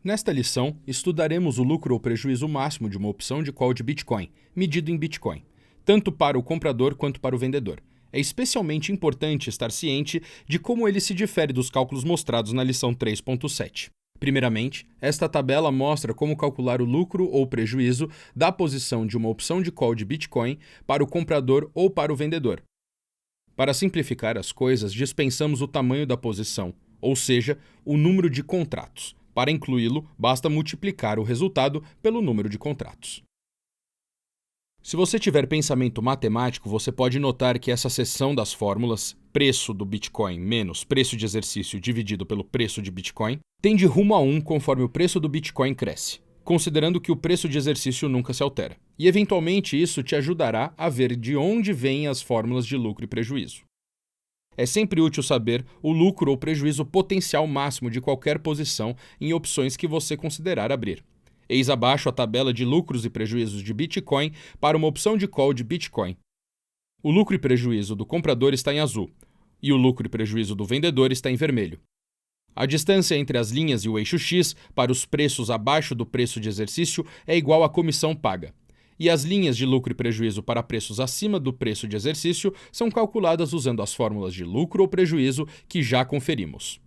Nesta lição, estudaremos o lucro ou prejuízo máximo de uma opção de call de Bitcoin, medido em Bitcoin, tanto para o comprador quanto para o vendedor. É especialmente importante estar ciente de como ele se difere dos cálculos mostrados na lição 3.7. Primeiramente, esta tabela mostra como calcular o lucro ou prejuízo da posição de uma opção de call de Bitcoin para o comprador ou para o vendedor. Para simplificar as coisas, dispensamos o tamanho da posição, ou seja, o número de contratos. Para incluí-lo, basta multiplicar o resultado pelo número de contratos. Se você tiver pensamento matemático, você pode notar que essa seção das fórmulas, preço do Bitcoin menos preço de exercício dividido pelo preço de Bitcoin, tende rumo a 1 conforme o preço do Bitcoin cresce, considerando que o preço de exercício nunca se altera. E eventualmente isso te ajudará a ver de onde vêm as fórmulas de lucro e prejuízo. É sempre útil saber o lucro ou prejuízo potencial máximo de qualquer posição em opções que você considerar abrir. Eis abaixo a tabela de lucros e prejuízos de Bitcoin para uma opção de call de Bitcoin. O lucro e prejuízo do comprador está em azul, e o lucro e prejuízo do vendedor está em vermelho. A distância entre as linhas e o eixo X para os preços abaixo do preço de exercício é igual à comissão paga. E as linhas de lucro e prejuízo para preços acima do preço de exercício são calculadas usando as fórmulas de lucro ou prejuízo que já conferimos.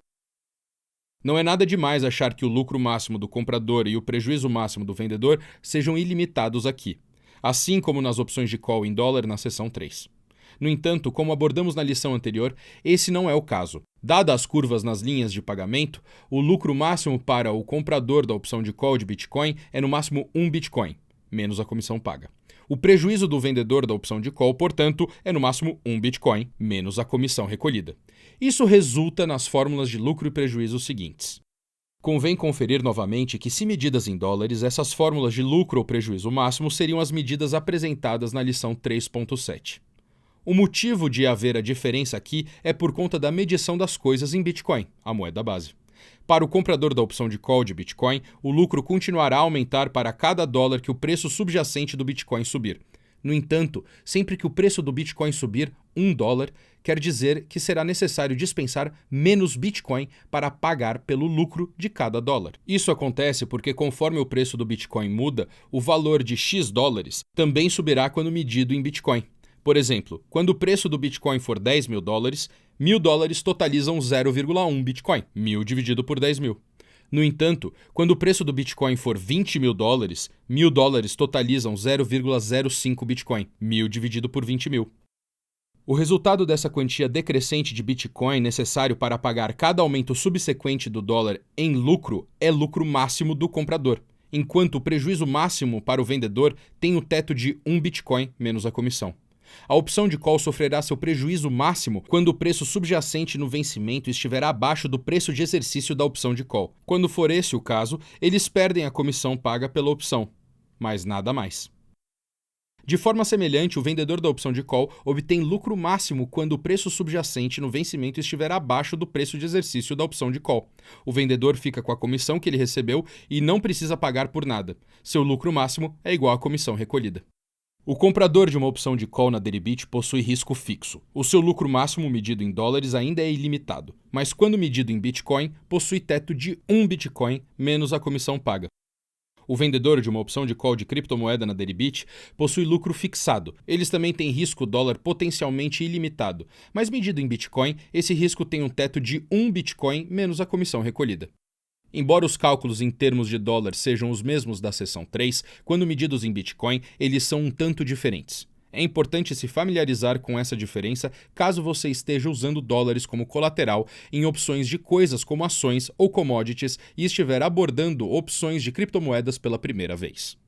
Não é nada demais achar que o lucro máximo do comprador e o prejuízo máximo do vendedor sejam ilimitados aqui, assim como nas opções de call em dólar na seção 3. No entanto, como abordamos na lição anterior, esse não é o caso. Dadas as curvas nas linhas de pagamento, o lucro máximo para o comprador da opção de call de Bitcoin é no máximo 1 Bitcoin, menos a comissão paga. O prejuízo do vendedor da opção de call, portanto, é no máximo 1 Bitcoin, menos a comissão recolhida. Isso resulta nas fórmulas de lucro e prejuízo seguintes. Convém conferir novamente que, se medidas em dólares, essas fórmulas de lucro ou prejuízo máximo seriam as medidas apresentadas na lição 3.7. O motivo de haver a diferença aqui é por conta da medição das coisas em Bitcoin, a moeda base. Para o comprador da opção de call de Bitcoin, o lucro continuará a aumentar para cada dólar que o preço subjacente do Bitcoin subir. No entanto, sempre que o preço do Bitcoin subir $1, quer dizer que será necessário dispensar menos Bitcoin para pagar pelo lucro de cada dólar. Isso acontece porque, conforme o preço do Bitcoin muda, o valor de X dólares também subirá quando medido em Bitcoin. Por exemplo, quando o preço do Bitcoin for $10.000, $1.000 totalizam 0,1 Bitcoin, 1.000 dividido por 10.000. No entanto, quando o preço do Bitcoin for $20.000, $1.000 totalizam 0,05 Bitcoin, 1.000 dividido por 20.000. O resultado dessa quantia decrescente de Bitcoin necessário para pagar cada aumento subsequente do dólar em lucro é lucro máximo do comprador, enquanto o prejuízo máximo para o vendedor tem o teto de 1 Bitcoin menos a comissão. A opção de call sofrerá seu prejuízo máximo quando o preço subjacente no vencimento estiver abaixo do preço de exercício da opção de call. Quando for esse o caso, eles perdem a comissão paga pela opção, mas nada mais. De forma semelhante, o vendedor da opção de call obtém lucro máximo quando o preço subjacente no vencimento estiver abaixo do preço de exercício da opção de call. O vendedor fica com a comissão que ele recebeu e não precisa pagar por nada. Seu lucro máximo é igual à comissão recolhida. O comprador de uma opção de call na Deribit possui risco fixo. O seu lucro máximo medido em dólares ainda é ilimitado, mas quando medido em Bitcoin, possui teto de 1 Bitcoin menos a comissão paga. O vendedor de uma opção de call de criptomoeda na Deribit possui lucro fixado. Eles também têm risco dólar potencialmente ilimitado, mas medido em Bitcoin, esse risco tem um teto de 1 Bitcoin menos a comissão recolhida. Embora os cálculos em termos de dólar sejam os mesmos da seção 3, quando medidos em Bitcoin, eles são um tanto diferentes. É importante se familiarizar com essa diferença caso você esteja usando dólares como colateral em opções de coisas como ações ou commodities e estiver abordando opções de criptomoedas pela primeira vez.